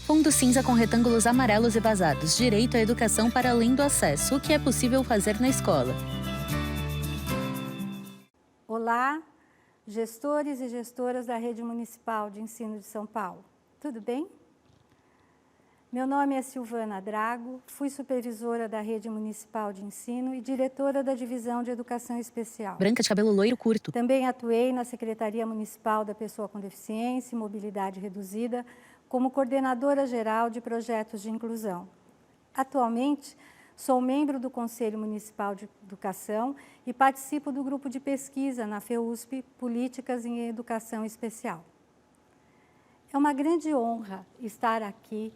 Fundo cinza com retângulos amarelos e vazados. Direito à educação para além do acesso. O que é possível fazer na escola? Olá, gestores e gestoras da Rede Municipal de Ensino de São Paulo. Tudo bem? Meu nome é Silvana Drago, fui supervisora da Rede Municipal de Ensino e diretora da Divisão de Educação Especial. Branca de cabelo loiro curto. Também atuei na Secretaria Municipal da Pessoa com Deficiência e Mobilidade Reduzida como coordenadora geral de projetos de inclusão. Atualmente, sou membro do Conselho Municipal de Educação e participo do grupo de pesquisa na FEUSP Políticas em Educação Especial. É uma grande honra estar aqui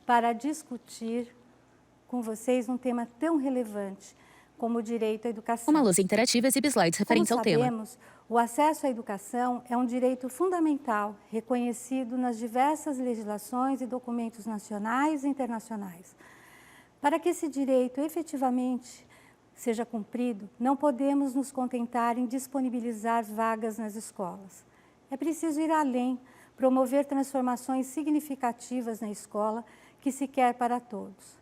para discutir com vocês um tema tão relevante como o direito à educação. Uma lousa interativa exibe slides referentes ao tema. Como sabemos, o acesso à educação é um direito fundamental, reconhecido nas diversas legislações e documentos nacionais e internacionais. Para que esse direito efetivamente seja cumprido, não podemos nos contentar em disponibilizar vagas nas escolas. É preciso ir além, promover transformações significativas na escola que se quer para todos.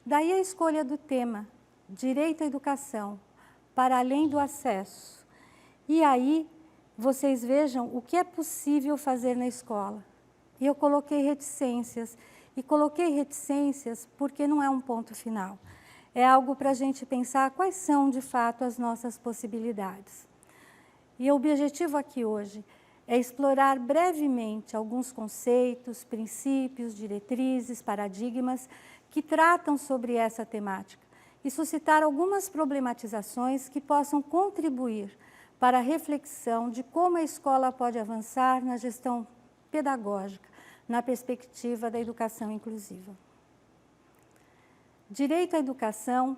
Daí a escolha do tema, direito à educação, para além do acesso. E aí, vocês vejam o que é possível fazer na escola. E eu coloquei reticências, porque não é um ponto final. É algo para a gente pensar quais são, de fato, as nossas possibilidades. E o objetivo aqui hoje é explorar brevemente alguns conceitos, princípios, diretrizes, paradigmas que tratam sobre essa temática e suscitar algumas problematizações que possam contribuir para a reflexão de como a escola pode avançar na gestão pedagógica, na perspectiva da educação inclusiva. Direito à educação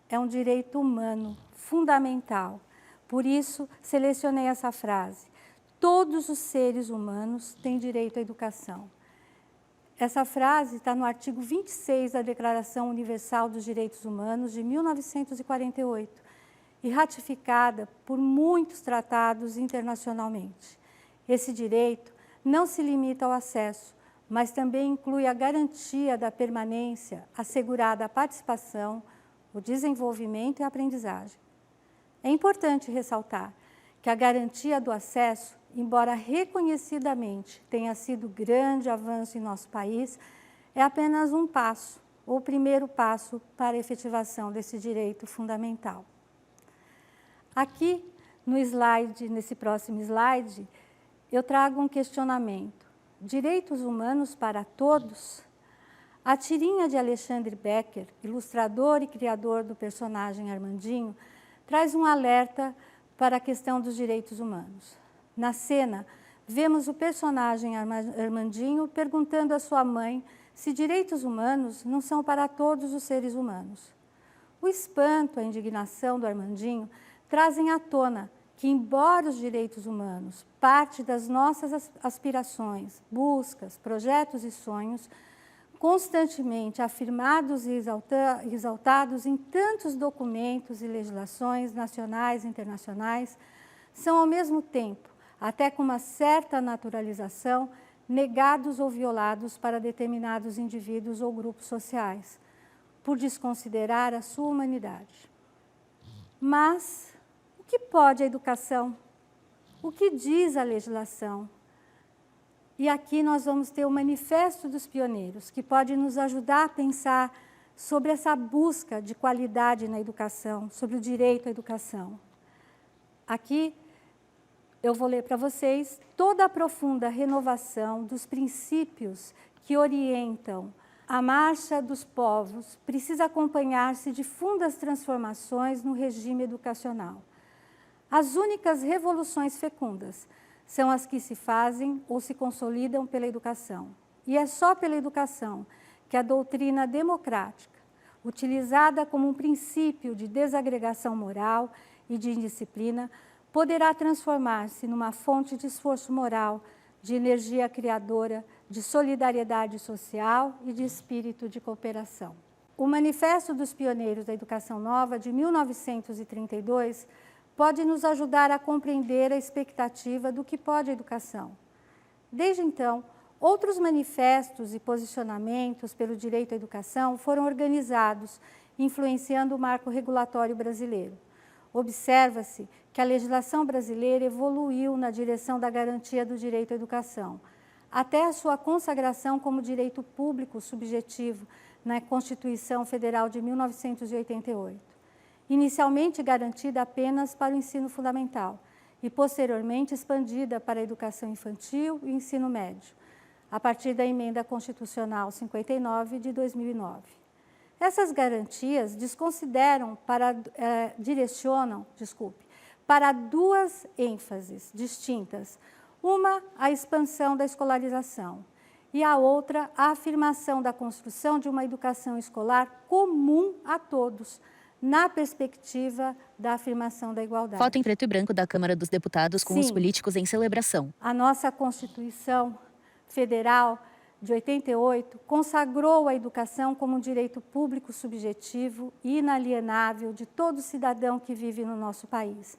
é um direito humano, fundamental. Por isso, selecionei essa frase. Todos os seres humanos têm direito à educação. Essa frase está no artigo 26 da Declaração Universal dos Direitos Humanos de 1948 e ratificada por muitos tratados internacionalmente. Esse direito não se limita ao acesso, mas também inclui a garantia da permanência, assegurada a participação, o desenvolvimento e a aprendizagem. É importante ressaltar que a garantia do acesso, embora reconhecidamente tenha sido grande avanço em nosso país, é apenas um passo, ou o primeiro passo para a efetivação desse direito fundamental. Aqui, nesse próximo slide, eu trago um questionamento. Direitos humanos para todos? A tirinha de Alexandre Becker, ilustrador e criador do personagem Armandinho, traz um alerta para a questão dos direitos humanos. Na cena, vemos o personagem Armandinho perguntando à sua mãe se direitos humanos não são para todos os seres humanos. O espanto, a indignação do Armandinho trazem à tona que, embora os direitos humanos, parte das nossas aspirações, buscas, projetos e sonhos, constantemente afirmados e exaltados em tantos documentos e legislações nacionais e internacionais, são ao mesmo tempo, até com uma certa naturalização, negados ou violados para determinados indivíduos ou grupos sociais, por desconsiderar a sua humanidade. Mas o que pode a educação? O que diz a legislação? E aqui nós vamos ter o Manifesto dos Pioneiros, que pode nos ajudar a pensar sobre essa busca de qualidade na educação, sobre o direito à educação. Aqui eu vou ler para vocês toda a profunda renovação dos princípios que orientam a marcha dos povos precisa acompanhar-se de fundas transformações no regime educacional. As únicas revoluções fecundas são as que se fazem ou se consolidam pela educação. E é só pela educação que a doutrina democrática, utilizada como um princípio de desagregação moral e de indisciplina, poderá transformar-se numa fonte de esforço moral, de energia criadora, de solidariedade social e de espírito de cooperação. O Manifesto dos Pioneiros da Educação Nova, de 1932, pode nos ajudar a compreender a expectativa do que pode a educação. Desde então, Outros manifestos e posicionamentos pelo direito à educação foram organizados, influenciando o marco regulatório brasileiro. Observa-se que a legislação brasileira evoluiu na direção da garantia do direito à educação, até a sua consagração como direito público subjetivo na Constituição Federal de 1988. Inicialmente garantida apenas para o ensino fundamental e posteriormente expandida para a educação infantil e ensino médio, a partir da Emenda Constitucional 59 de 2009. Essas garantias direcionam para duas ênfases distintas. Uma, a expansão da escolarização e a outra, a afirmação da construção de uma educação escolar comum a todos, na perspectiva da afirmação da igualdade. Foto em preto e branco da Câmara dos Deputados com Sim, os políticos em celebração. A nossa Constituição Federal de 88 consagrou a educação como um direito público subjetivo e inalienável de todo cidadão que vive no nosso país.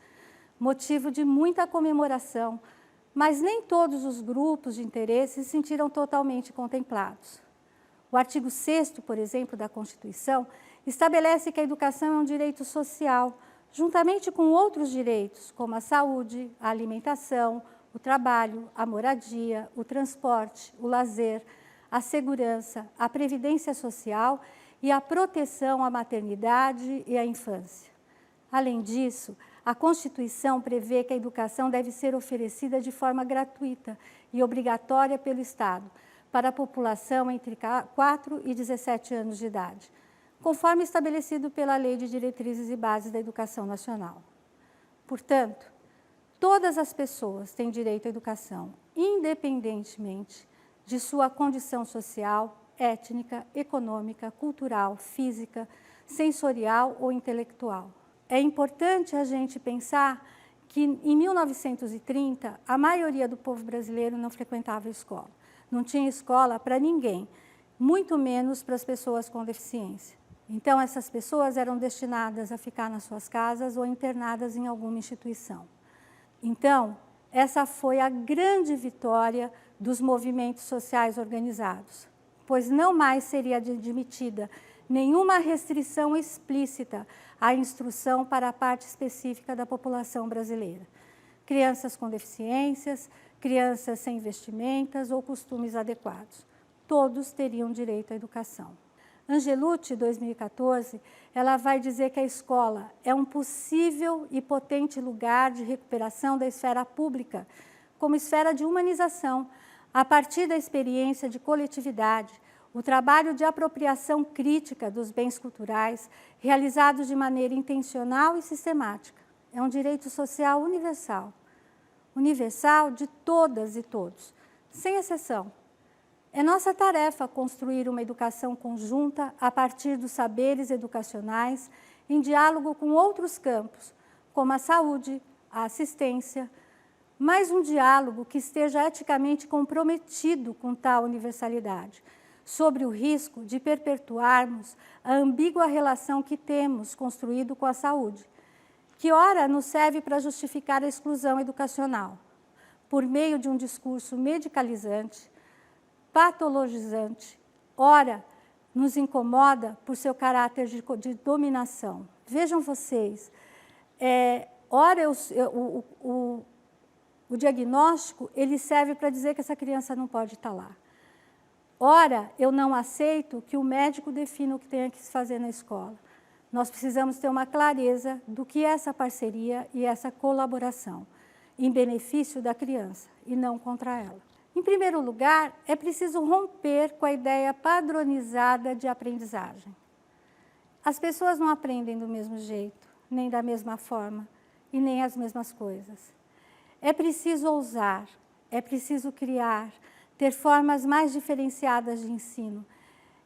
Motivo de muita comemoração, mas nem todos os grupos de interesse se sentiram totalmente contemplados. O artigo 6º, por exemplo, da Constituição, estabelece que a educação é um direito social, juntamente com outros direitos, como a saúde, a alimentação, o trabalho, a moradia, o transporte, o lazer, a segurança, a previdência social e a proteção à maternidade e à infância. Além disso, a Constituição prevê que a educação deve ser oferecida de forma gratuita e obrigatória pelo Estado para a população entre 4 e 17 anos de idade, conforme estabelecido pela Lei de Diretrizes e Bases da Educação Nacional. Portanto, todas as pessoas têm direito à educação, independentemente de sua condição social, étnica, econômica, cultural, física, sensorial ou intelectual. É importante a gente pensar que, em 1930, a maioria do povo brasileiro não frequentava a escola. Não tinha escola para ninguém, muito menos para as pessoas com deficiência. Então, essas pessoas eram destinadas a ficar nas suas casas ou internadas em alguma instituição. Então, essa foi a grande vitória dos movimentos sociais organizados, pois não mais seria admitida nenhuma restrição explícita à instrução para a parte específica da população brasileira. Crianças com deficiências, crianças sem vestimentas ou costumes adequados. Todos teriam direito à educação. Angelucci, 2014, ela vai dizer que a escola é um possível e potente lugar de recuperação da esfera pública, como esfera de humanização, a partir da experiência de coletividade, o trabalho de apropriação crítica dos bens culturais, realizados de maneira intencional e sistemática. É um direito social universal, universal de todas e todos, sem exceção. É nossa tarefa construir uma educação conjunta a partir dos saberes educacionais, em diálogo com outros campos, como a saúde, a assistência, mas um diálogo que esteja eticamente comprometido com tal universalidade, sobre o risco de perpetuarmos a ambígua relação que temos construído com a saúde, que ora nos serve para justificar a exclusão educacional, por meio de um discurso medicalizante, patologizante, ora nos incomoda por seu caráter de dominação. Vejam vocês, ora o diagnóstico ele serve para dizer que essa criança não pode estar lá. Ora, eu não aceito que o médico defina o que tem que se fazer na escola. Nós precisamos ter uma clareza do que é essa parceria e essa colaboração, em benefício da criança e não contra ela. Em primeiro lugar, é preciso romper com a ideia padronizada de aprendizagem. As pessoas não aprendem do mesmo jeito, nem da mesma forma, e nem as mesmas coisas. É preciso ousar, é preciso criar, ter formas mais diferenciadas de ensino,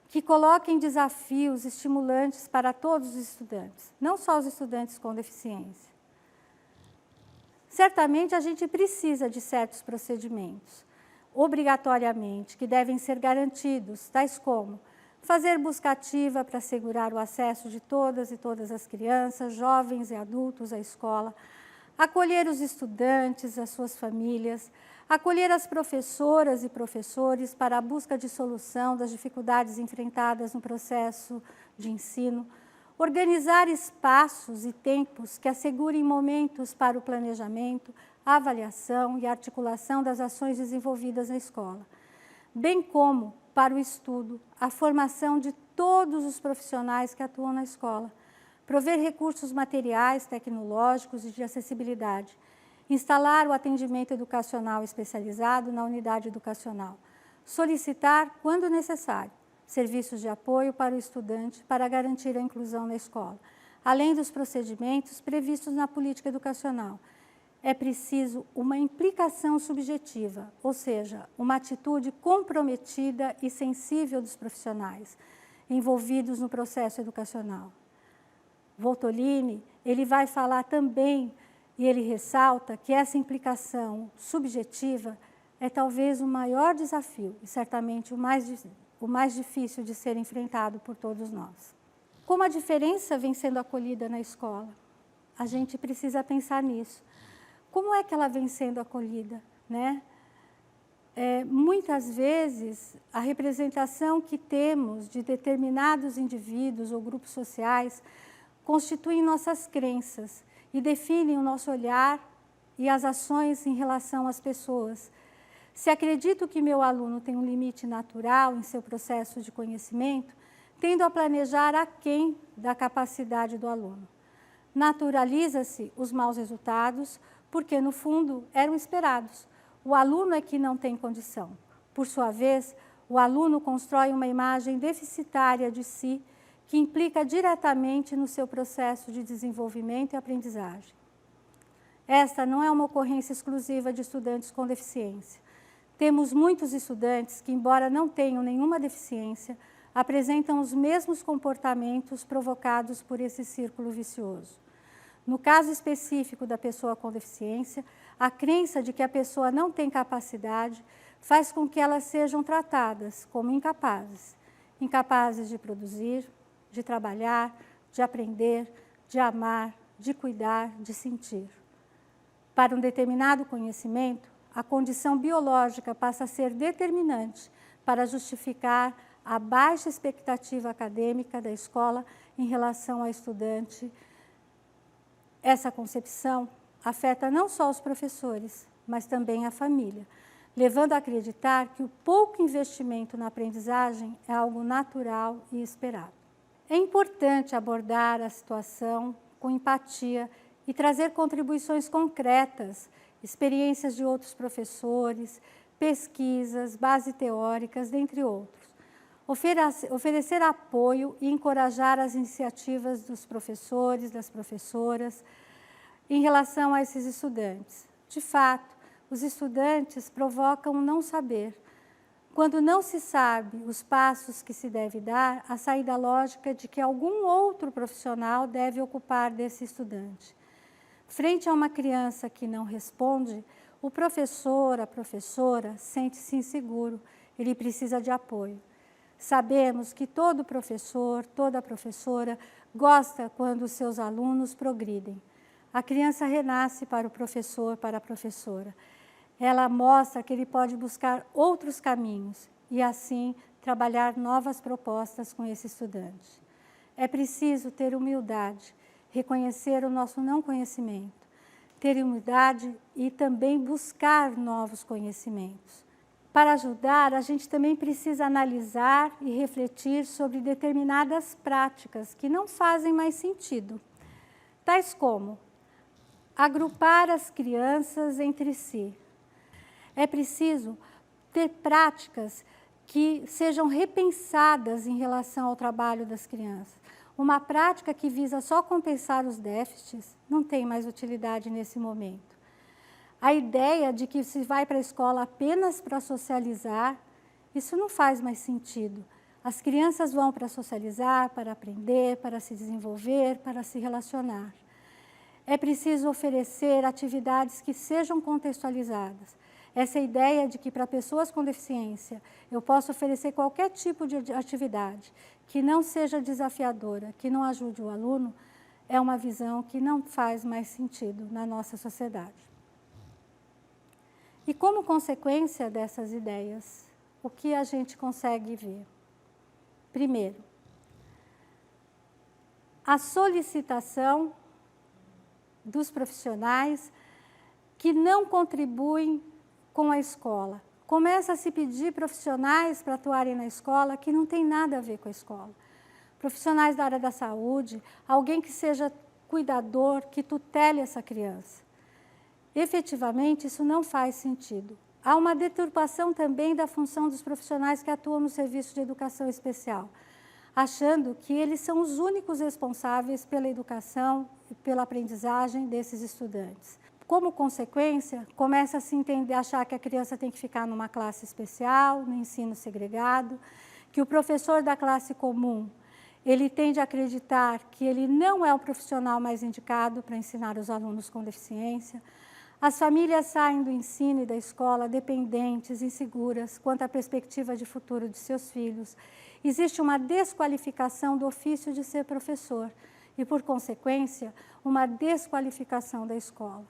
que coloquem desafios estimulantes para todos os estudantes, não só os estudantes com deficiência. Certamente a gente precisa de certos procedimentos, obrigatoriamente, que devem ser garantidos, tais como fazer busca ativa para assegurar o acesso de todas e todas as crianças, jovens e adultos à escola, acolher os estudantes, as suas famílias, Acolher as professoras e professores para a busca de solução das dificuldades enfrentadas no processo de ensino, organizar espaços e tempos que assegurem momentos para o planejamento, a avaliação e a articulação das ações desenvolvidas na escola, bem como para o estudo, a formação de todos os profissionais que atuam na escola, prover recursos materiais, tecnológicos e de acessibilidade, instalar o atendimento educacional especializado na unidade educacional, solicitar, quando necessário, serviços de apoio para o estudante para garantir a inclusão na escola, além dos procedimentos previstos na política educacional. É preciso uma implicação subjetiva, ou seja, uma atitude comprometida e sensível dos profissionais envolvidos no processo educacional. Voltolini, ele vai falar também, e ele ressalta que essa implicação subjetiva é talvez o maior desafio e certamente o mais difícil de ser enfrentado por todos nós. Como a diferença vem sendo acolhida na escola? A gente precisa pensar nisso. Como é que ela vem sendo acolhida, né? Muitas vezes, a representação que temos de determinados indivíduos ou grupos sociais constituem nossas crenças e definem o nosso olhar e as ações em relação às pessoas. Se acredito que meu aluno tem um limite natural em seu processo de conhecimento, tendo a planejar aquém da capacidade do aluno. Naturaliza-se os maus resultados, porque, no fundo, eram esperados. O aluno é que não tem condição. Por sua vez, o aluno constrói uma imagem deficitária de si, que implica diretamente no seu processo de desenvolvimento e aprendizagem. Esta não é uma ocorrência exclusiva de estudantes com deficiência. Temos muitos estudantes que, embora não tenham nenhuma deficiência, apresentam os mesmos comportamentos provocados por esse círculo vicioso. No caso específico da pessoa com deficiência, a crença de que a pessoa não tem capacidade faz com que elas sejam tratadas como incapazes. Incapazes de produzir, de trabalhar, de aprender, de amar, de cuidar, de sentir. Para um determinado conhecimento, a condição biológica passa a ser determinante para justificar a baixa expectativa acadêmica da escola em relação ao estudante. Essa concepção afeta não só os professores, mas também a família, levando a acreditar que o pouco investimento na aprendizagem é algo natural e esperado. É importante abordar a situação com empatia e trazer contribuições concretas, experiências de outros professores, pesquisas, bases teóricas, dentre outros. Oferecer apoio e encorajar as iniciativas dos professores, das professoras, em relação a esses estudantes. De fato, os estudantes provocam o não saber. Quando não se sabe os passos que se deve dar, a saída lógica é de que algum outro profissional deve ocupar desse estudante. Frente a uma criança que não responde, o professor, a professora, sente-se inseguro, ele precisa de apoio. Sabemos que todo professor, toda professora gosta quando os seus alunos progridem. A criança renasce para o professor, para a professora. Ela mostra que ele pode buscar outros caminhos e, assim, trabalhar novas propostas com esse estudante. É preciso ter humildade, reconhecer o nosso não conhecimento, ter humildade e também buscar novos conhecimentos. Para ajudar, a gente também precisa analisar e refletir sobre determinadas práticas que não fazem mais sentido, tais como agrupar as crianças entre si. É preciso ter práticas que sejam repensadas em relação ao trabalho das crianças. Uma prática que visa só compensar os déficits não tem mais utilidade nesse momento. A ideia de que se vai para a escola apenas para socializar, isso não faz mais sentido. As crianças vão para socializar, para aprender, para se desenvolver, para se relacionar. É preciso oferecer atividades que sejam contextualizadas. Essa ideia de que para pessoas com deficiência eu posso oferecer qualquer tipo de atividade que não seja desafiadora, que não ajude o aluno, é uma visão que não faz mais sentido na nossa sociedade. E como consequência dessas ideias, o que a gente consegue ver? Primeiro, a solicitação dos profissionais que não contribuem com a escola. Começa a se pedir profissionais para atuarem na escola que não tem nada a ver com a escola. Profissionais da área da saúde, alguém que seja cuidador, que tutele essa criança. Efetivamente, isso não faz sentido. Há uma deturpação também da função dos profissionais que atuam no serviço de educação especial, achando que eles são os únicos responsáveis pela educação e pela aprendizagem desses estudantes. Como consequência, começa a se entender, achar que a criança tem que ficar numa classe especial, no ensino segregado, que o professor da classe comum, ele tende a acreditar que ele não é o profissional mais indicado para ensinar os alunos com deficiência. As famílias saem do ensino e da escola dependentes, inseguras quanto à perspectiva de futuro de seus filhos. Existe uma desqualificação do ofício de ser professor e, por consequência, uma desqualificação da escola.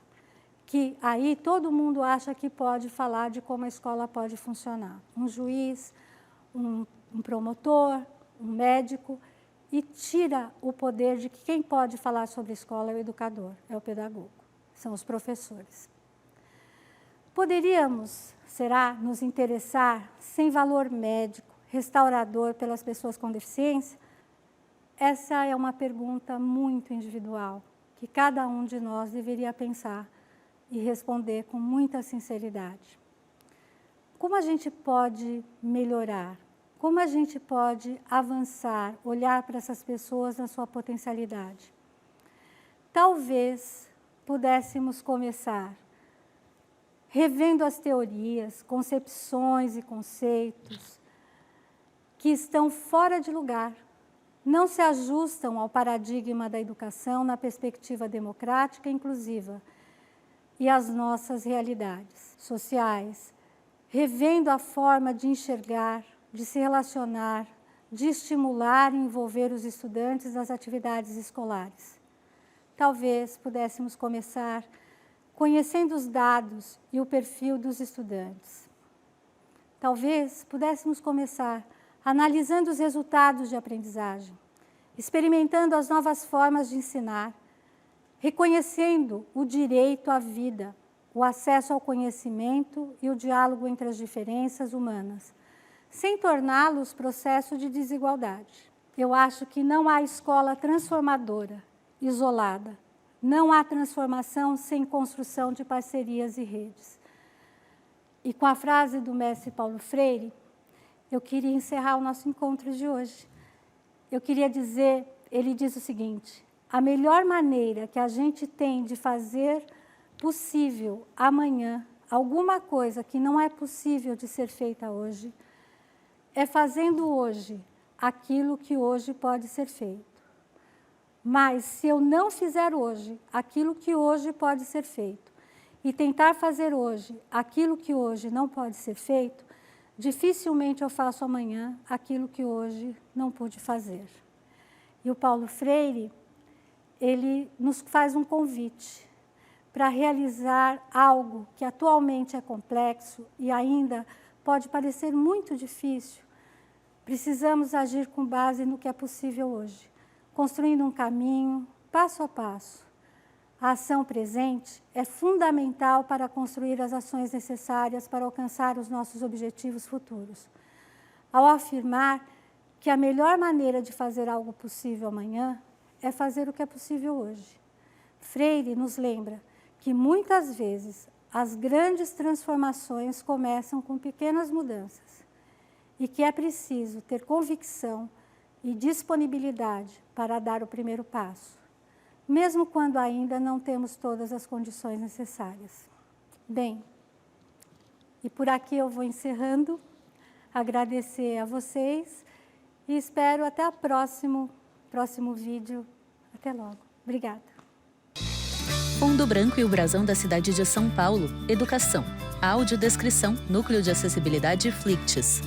Que aí todo mundo acha que pode falar de como a escola pode funcionar. Um juiz, um promotor, um médico, e tira o poder de que quem pode falar sobre a escola é o educador, é o pedagogo, são os professores. Poderíamos, será, nos interessar sem valor médico, restaurador pelas pessoas com deficiência? Essa é uma pergunta muito individual, que cada um de nós deveria pensar e responder com muita sinceridade. Como a gente pode melhorar? Como a gente pode avançar, olhar para essas pessoas na sua potencialidade? Talvez pudéssemos começar revendo as teorias, concepções e conceitos que estão fora de lugar, não se ajustam ao paradigma da educação na perspectiva democrática e inclusiva e às nossas realidades sociais, revendo a forma de enxergar, de se relacionar, de estimular e envolver os estudantes nas atividades escolares. Talvez pudéssemos começar conhecendo os dados e o perfil dos estudantes. Talvez pudéssemos começar analisando os resultados de aprendizagem, experimentando as novas formas de ensinar, reconhecendo o direito à vida, o acesso ao conhecimento e o diálogo entre as diferenças humanas, sem torná-los processo de desigualdade. Eu acho que não há escola transformadora, isolada. Não há transformação sem construção de parcerias e redes. E com a frase do mestre Paulo Freire, eu queria encerrar o nosso encontro de hoje. Eu queria dizer, ele diz o seguinte: a melhor maneira que a gente tem de fazer possível amanhã alguma coisa que não é possível de ser feita hoje, é fazendo hoje aquilo que hoje pode ser feito. Mas se eu não fizer hoje aquilo que hoje pode ser feito e tentar fazer hoje aquilo que hoje não pode ser feito, dificilmente eu faço amanhã aquilo que hoje não pude fazer. E o Paulo Freire, ele nos faz um convite para realizar algo que atualmente é complexo e ainda pode parecer muito difícil. Precisamos agir com base no que é possível hoje, construindo um caminho, passo a passo. A ação presente é fundamental para construir as ações necessárias para alcançar os nossos objetivos futuros. Ao afirmar que a melhor maneira de fazer algo possível amanhã é fazer o que é possível hoje. Freire nos lembra que muitas vezes as grandes transformações começam com pequenas mudanças e que é preciso ter convicção e disponibilidade para dar o primeiro passo, mesmo quando ainda não temos todas as condições necessárias. Bem, e por aqui eu vou encerrando, agradecer a vocês e espero até o próximo vídeo. Até logo. Obrigada. Fundo Branco e o Brasão da cidade de São Paulo. Educação. Audiodescrição. Núcleo de Acessibilidade Flicts.